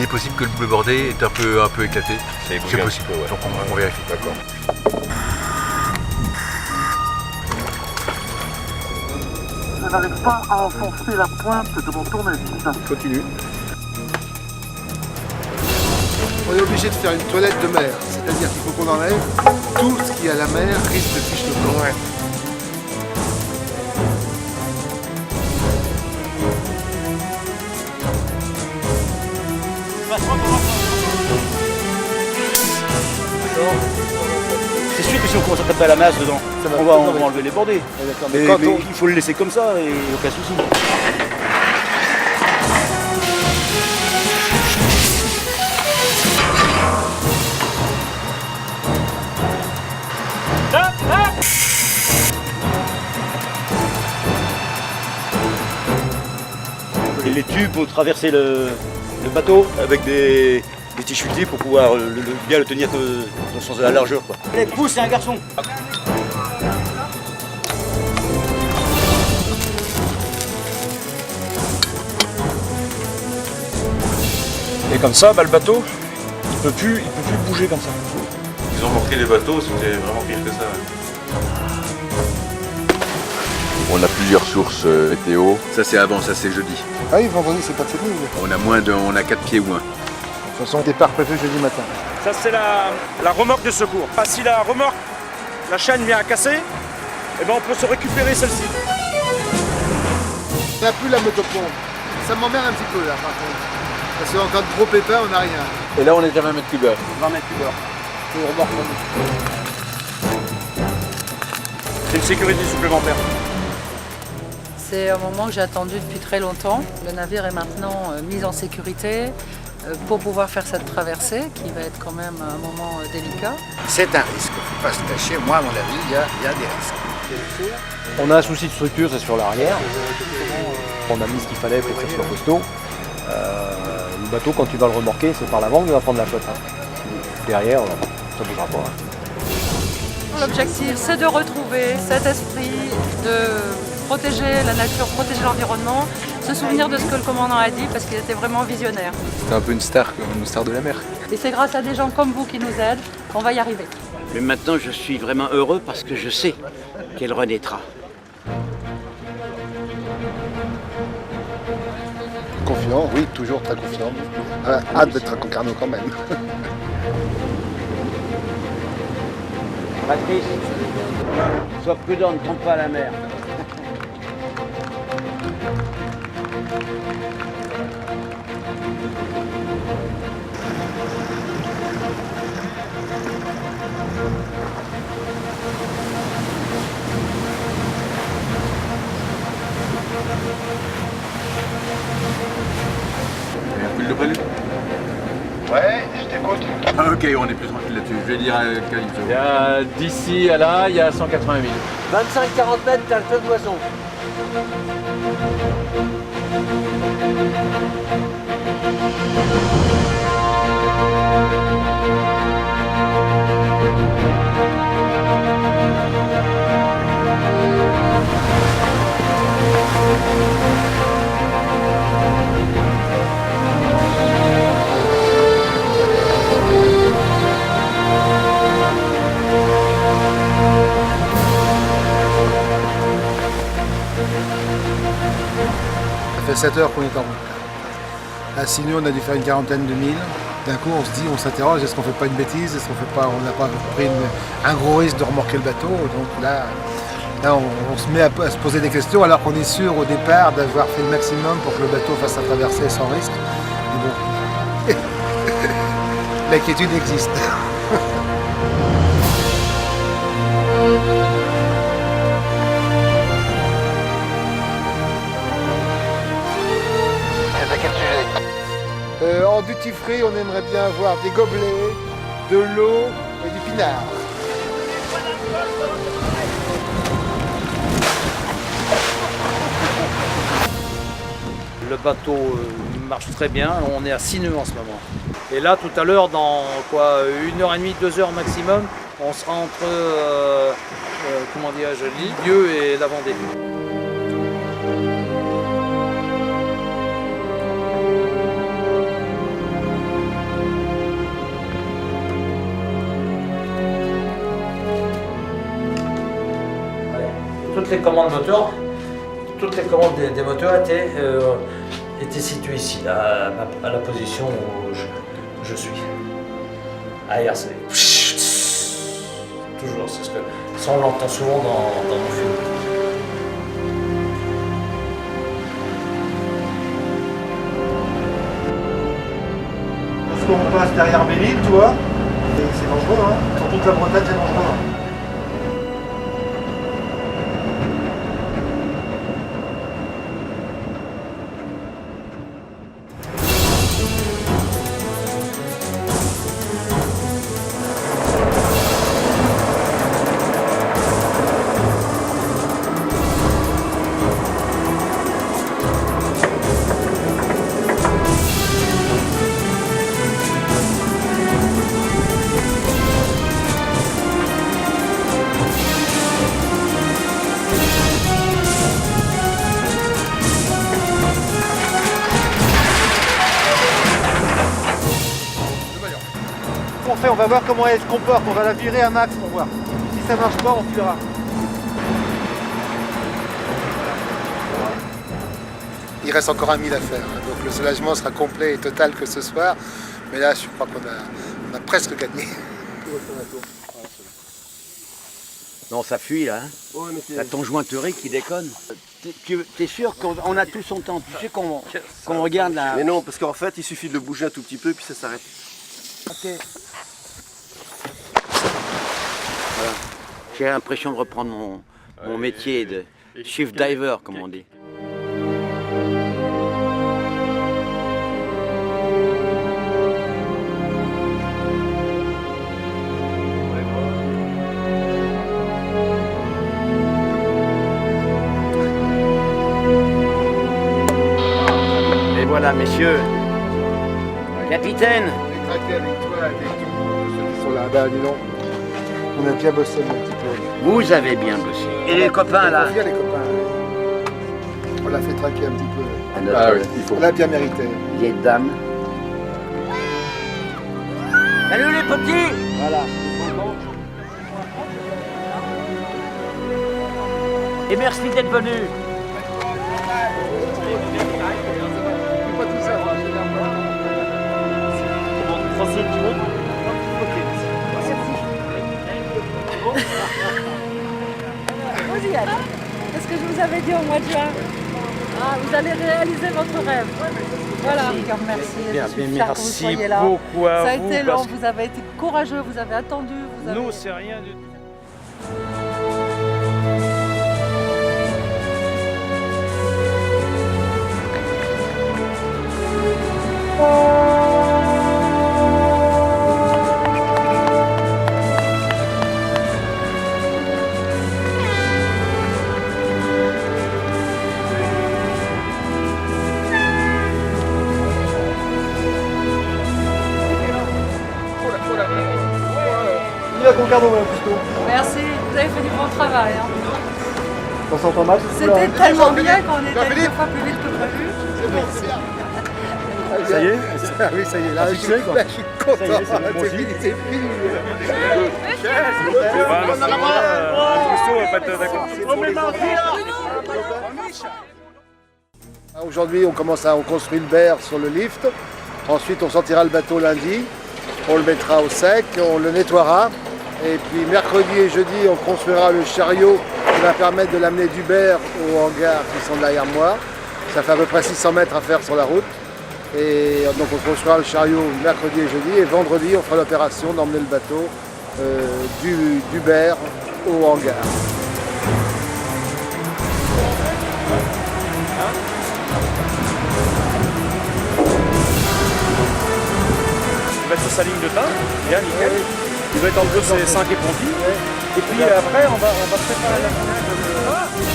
il est possible que le bleu bordé est un peu éclaté. C'est possible, peu, ouais. donc on vérifie. D'accord. Je n'arrive pas à enfoncer la pointe de mon tournevis. Continue. On est obligé de faire une toilette de mer, c'est-à-dire qu'il faut qu'on enlève tout ce qui est à la mer risque de fiche de camp. Ouais. C'est sûr que si on commence à taper à la masse dedans, on va enlever les bordées. Mais il faut le laisser comme ça et aucun souci. Et les tubes pour traverser le bateau avec des petits chutis pour pouvoir bien le tenir dans le sens de la largeur, quoi. Les pouces, c'est un garçon. Et comme ça, le bateau, il peut plus bouger comme ça. Ils ont remorqué les bateaux, c'était vraiment pire que ça. On a plusieurs sources météo. Ça c'est avant, ça c'est jeudi. Ah oui, vendredi, c'est pas de cette nuit. On a 4 pieds ou 1. De toute façon, départ prévu jeudi matin. Ça, c'est la remorque de secours. Si la remorque, la chaîne vient à casser, eh ben, on peut se récupérer celle-ci. On n'a plus la motopompe. Ça m'emmerde un petit peu là, par contre. Parce qu'en cas de gros pépin, on n'a rien. Et là on est à 20 mètres cubeurs. 20 mètres cubeurs. Pour remorque. C'est une sécurité supplémentaire. C'est un moment que j'ai attendu depuis très longtemps. Le navire est maintenant mis en sécurité pour pouvoir faire cette traversée qui va être quand même un moment délicat. C'est un risque, il ne faut pas se cacher. Moi, à mon avis, il y a des risques. On a un souci de structure, c'est sur l'arrière. On a mis ce qu'il fallait pour que ça soit costaud. Le bateau, quand tu vas le remorquer, c'est par l'avant qu'il va prendre la flotte. Derrière, ça ne bougera pas. L'objectif, c'est de retrouver cet esprit de protéger la nature, protéger l'environnement, se souvenir de ce que le commandant a dit parce qu'il était vraiment visionnaire. C'est un peu une star de la mer. Et c'est grâce à des gens comme vous qui nous aident qu'on va y arriver. Mais maintenant, je suis vraiment heureux parce que je sais qu'elle renaîtra. Confiant, oui, toujours très confiant. Hâte d'être à Concarneau quand même. Patrice, sois prudent, ne trompe pas la mer. Le prélude. Ouais, je t'écoute. Ah, ok, on est plus tranquille là-dessus. Je vais dire à Calypso. D'ici à là, il y a 180 000. 25-40 mètres, t'as le feu de boisson. Ça fait 7 heures qu'on est en route. À Signou, on a dû faire une quarantaine de milles. D'un coup, on se dit, on s'interroge, est-ce qu'on fait pas une bêtise? Est-ce qu'on fait pas, on n'a pas pris un gros risque de remorquer le bateau? Donc là on se met à se poser des questions alors qu'on est sûr au départ d'avoir fait le maximum pour que le bateau fasse sa traversée sans risque. Mais bon, l'inquiétude existe. En duty free, on aimerait bien avoir des gobelets, de l'eau et du pinard. Le bateau marche très bien, on est à 6 nœuds en ce moment. Et là, tout à l'heure, dans quoi, 1h30, 2 heures maximum, on sera entre comment dirais-je, Lisieux et la Vendée. toutes les commandes moteurs, toutes les commandes des moteurs étaient situées ici, là, à la position où je suis. Ailleurs, c'est toujours, c'est ce que ça on l'entend souvent dans nos films. Parce qu'on passe derrière Belle-Île, tu vois, et c'est dangereux, hein. Surtout que la Bretagne, c'est dangereux. On va voir comment elle se comporte, on va la virer à max pour voir. Si ça marche pas, on tuera. Il reste encore 1000 à faire, hein, donc le soulagement sera complet et total que ce soir. Mais là, je crois qu'on a presque gagné. Non, ça fuit là. Hein. T'as ton jointerie qui déconne. T'es sûr qu'on a tout son temps? Tu sais qu'on regarde là. Mais non, parce qu'en fait, il suffit de le bouger un tout petit peu et puis ça s'arrête. Ok. Voilà. J'ai l'impression de reprendre mon métier de shift diver, comme on dit. Et voilà, messieurs. Capitaine. J'ai craqué avec toi, avec tous ceux qui sont là. Ben, dis donc, on a bien bossé un petit peu. Vous avez bien bossé. Et les copains là? Bien les copains. On l'a fait traquer un petit peu. Ah oui, il faut. On l'a bien mérité. Vieille dame. Salut les petits! Voilà. Et merci d'être venus. Vous y allez. C'est ce que je vous avais dit au mois de juin. Ah, vous allez réaliser votre rêve. Voilà. Merci. Je suis fière que vous soyez là. Beaucoup à Ça a vous, été long, parce vous avez été courageux, vous avez attendu. Vous avez... Nous, c'est rien du tout. Il a qu'on garde au plutôt. Merci, vous avez fait du bon travail. Hein. On s'entend mal? C'était tellement bien qu'on était 2 fois plus vite que prévu. Ça y est? Ah oui, ça y est, là, je suis content. C'est fini, c'est fini. Aujourd'hui, on construit le berre sur le lift. Ensuite, on sortira le bateau lundi. On le mettra au sec, on le nettoiera. Et puis mercredi et jeudi, on construira le chariot qui va permettre de l'amener du berre aux hangars qui sont derrière moi. Ça fait à peu près 600 mètres à faire sur la route. Et donc on construira le chariot mercredi et jeudi. Et vendredi, on fera l'opération d'emmener le bateau du berre au hangar. Il va être sur sa ligne de teint, bien nickel. Il va être entre ses 5 et Ponty. Et puis après, on va préparer la fenêtre.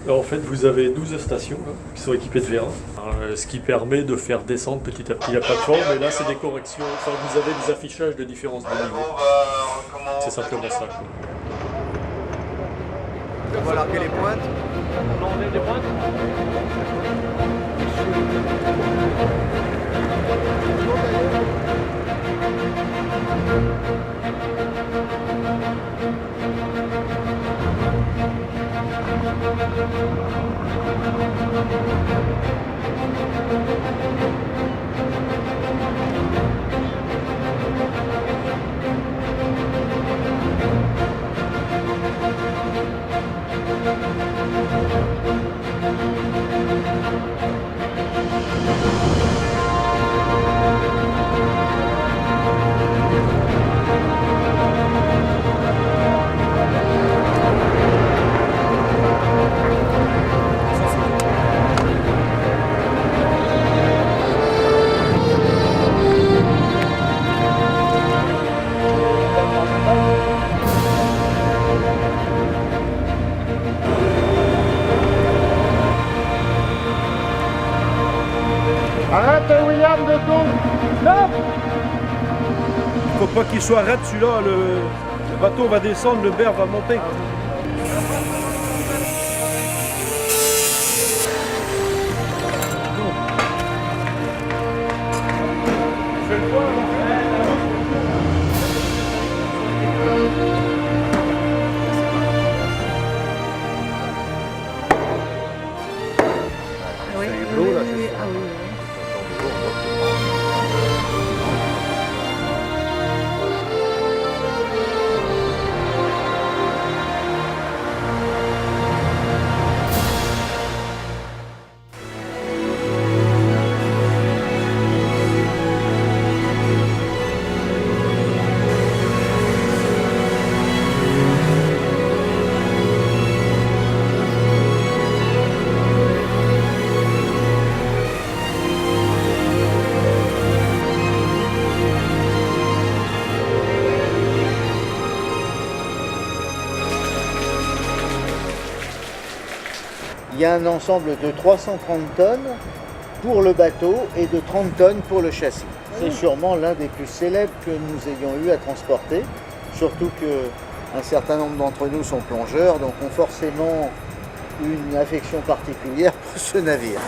En fait, vous avez 12 stations là, qui sont équipées de vérins, ce qui permet de faire descendre petit à petit la plateforme. Et là, c'est des corrections. Enfin, vous avez des affichages de différence de niveau. C'est simplement ça, quoi. On va larguer les pointes. On enlève les pointes. Arrête William de tout. Stop. Faut pas qu'il soit raide celui-là, le bateau va descendre, le berre va monter. Il y a un ensemble de 330 tonnes pour le bateau et de 30 tonnes pour le châssis. C'est sûrement l'un des plus célèbres que nous ayons eu à transporter, surtout qu'un certain nombre d'entre nous sont plongeurs, donc ont forcément une affection particulière pour ce navire.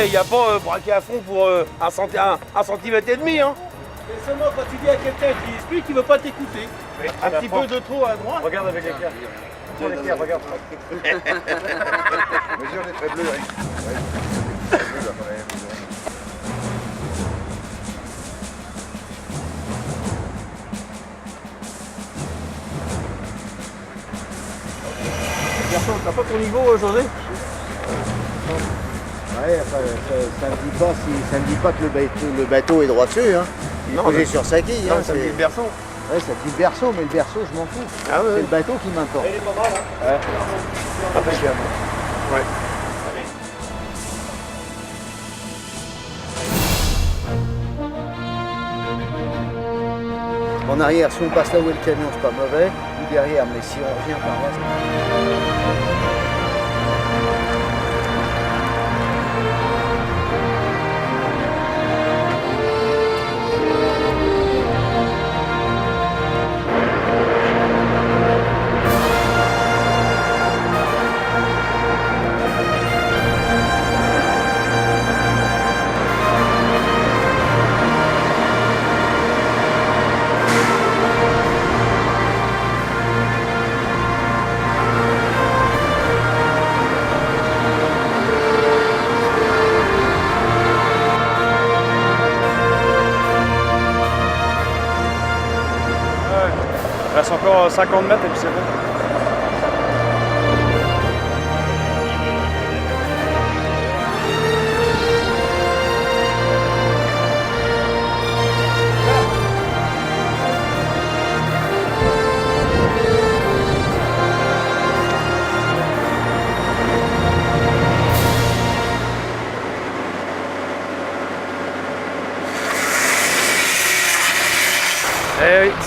Il n'y a pas braqué à fond pour 1,5 centimètre et demi. Hein. Et seulement quand tu dis à quelqu'un qui explique, il ne veut pas t'écouter. Un petit peu de trop à droite. Regarde avec l'équerre. Sur l'équerre, regarde. Mesure les traits bleus, Eric. Ouais. Bleu, là, quand même. Garçon, t'as pas ton niveau, José? Ouais, enfin, ça ne dit pas que le bateau est droit dessus. Hein. Il est posé sur sa quille. Non, Hein, ça me dit le berceau. Ouais, ça dit le berceau, mais le berceau, je m'en fous. Ah ouais. C'est le bateau qui m'importe. Il est pas mal, hein. Ouais. Impeccable. Ouais. En arrière, si on passe là où est le camion, c'est pas mauvais. Ou derrière, mais si on revient par là. Il reste encore 50 mètres et puis c'est bon.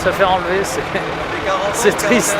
se faire enlever, c'est triste.